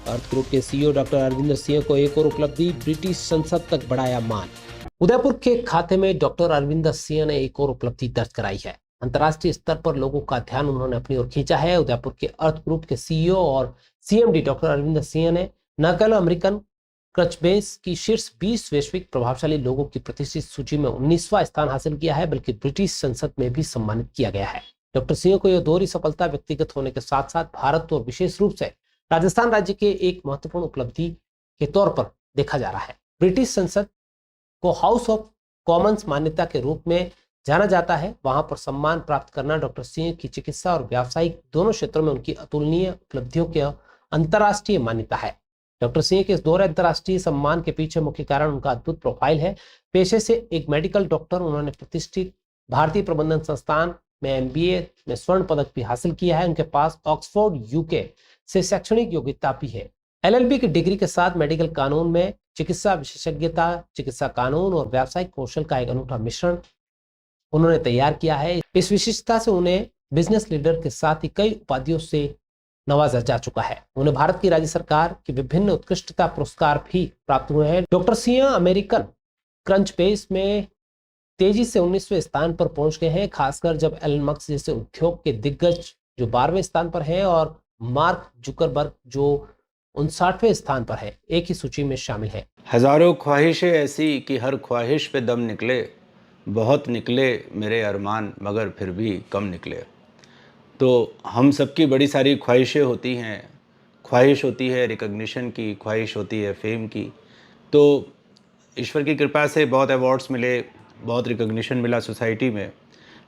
अर्थ group के CEO doctor Arvinder Singh को एक और उपलब्धि, ब्रिटिश संसद तक बढ़ाया मान। उदयपुर के खाते में डॉक्टर अरविंदर सिंह ने एक और उपलब्धि दर्ज कराई है। अंतर्राष्ट्रीय स्तर पर लोगों का ध्यान उन्होंने अपनी ओर खींचा है। उदयपुर के अर्थ ग्रुप के सीईओ और सीएमडी डॉक्टर अरविंदर सिंह ने न केवल अमेरिकन क्रचबेस की शीर्ष 20 वैश्विक प्रभावशाली लोगों की प्रतिष्ठित सूची में 19वां स्थान हासिल किया है, बल्कि ब्रिटिश संसद में भी सम्मानित किया गया है। डॉक्टर सिंह को यह दोहरी सफलता व्यक्तिगत होने के साथ साथ भारत और विशेष रूप से राजस्थान राज्य के एक महत्वपूर्ण उपलब्धि के तौर पर देखा जा रहा है। ब्रिटिश संसद को हाउस ऑफ कॉमन्स मान्यता के रूप में जाना जाता है। वहां पर सम्मान प्राप्त करना डॉक्टर सिंह की चिकित्सा और व्यावसायिक दोनों क्षेत्रों में उनकी अतुलनीय उपलब्धियों की अंतर्राष्ट्रीय मान्यता है। डॉक्टर सिंह के इस दोहरे अंतर्राष्ट्रीय सम्मान के पीछे मुख्य कारण उनका अद्भुत प्रोफाइल है। पेशे से एक मेडिकल डॉक्टर, उन्होंने प्रतिष्ठित भारतीय प्रबंधन संस्थान में एमबीए में स्वर्ण पदक भी हासिल किया है। उनके पास ऑक्सफोर्ड यूके से शैक्षणिक योग्यता भी है। एलएलबी की डिग्री के साथ मेडिकल कानून में चिकित्सा विशेषज्ञता, चिकित्सा कानून और व्यावसायिक कौशल का एक अनूठा मिश्रण उन्होंने तैयार किया है। इस विशिष्टता से उन्हें बिजनेस लीडर के साथ ही कई उपाधियों से नवाजा जा चुका है। उन्हें भारत की राज्य सरकार की विभिन्न उत्कृष्टता पुरस्कार भी प्राप्त हुए हैं। Doctor Singh American crunch base में तेजी से 19वें स्थान पर पहुंच गए हैं, खासकर जब एलन मस्क जैसे उद्योग के दिग्गज जो 12वें स्थान पर हैं और मार्क जुकरबर्ग जो 59वें स्थान पर है, एक ही सूची में शामिल है। हजारों ख्वाहिशें ऐसी कि हर ख्वाहिश पे दम निकले, बहुत निकले मेरे अरमान मगर फिर भी कम निकले। तो हम सबकी बड़ी सारी ख्वाहिशें होती हैं। ख्वाहिश होती है रिकग्निशन की, ख्वाहिश होती है फेम की। तो ईश्वर की कृपा से बहुत अवार्ड्स मिले, बहुत रिकग्निशन मिला सोसाइटी में,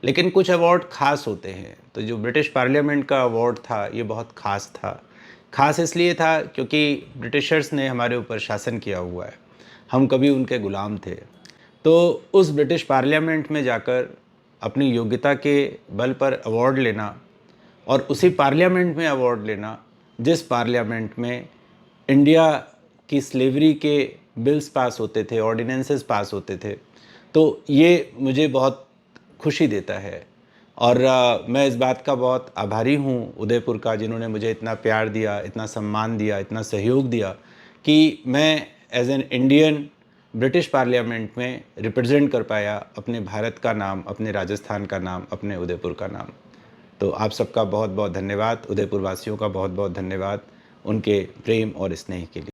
लेकिन कुछ अवार्ड ख़ास होते हैं। तो जो ब्रिटिश पार्लियामेंट का अवार्ड था ये बहुत ख़ास था। ख़ास इसलिए था क्योंकि ब्रिटिशर्स ने हमारे ऊपर शासन किया हुआ है, हम कभी उनके ग़ुलाम थे। तो उस ब्रिटिश पार्लियामेंट में जाकर अपनी योग्यता के बल पर अवार्ड लेना और उसी पार्लियामेंट में अवार्ड लेना जिस पार्लियामेंट में इंडिया की स्लेवरी के बिल्स पास होते थे, ऑर्डिनेंसेस पास होते थे, तो ये मुझे बहुत खुशी देता है। और मैं इस बात का बहुत आभारी हूँ उदयपुर का, जिन्होंने मुझे इतना प्यार दिया, इतना सम्मान दिया, इतना सहयोग दिया कि मैं as an Indian British parliament में रिप्रेजेंट कर पाया अपने भारत का नाम, अपने राजस्थान का नाम, अपने उदयपुर का नाम। तो आप सबका बहुत बहुत धन्यवाद, उदयपुर वासियों का बहुत बहुत धन्यवाद उनके प्रेम और स्नेह के लिए।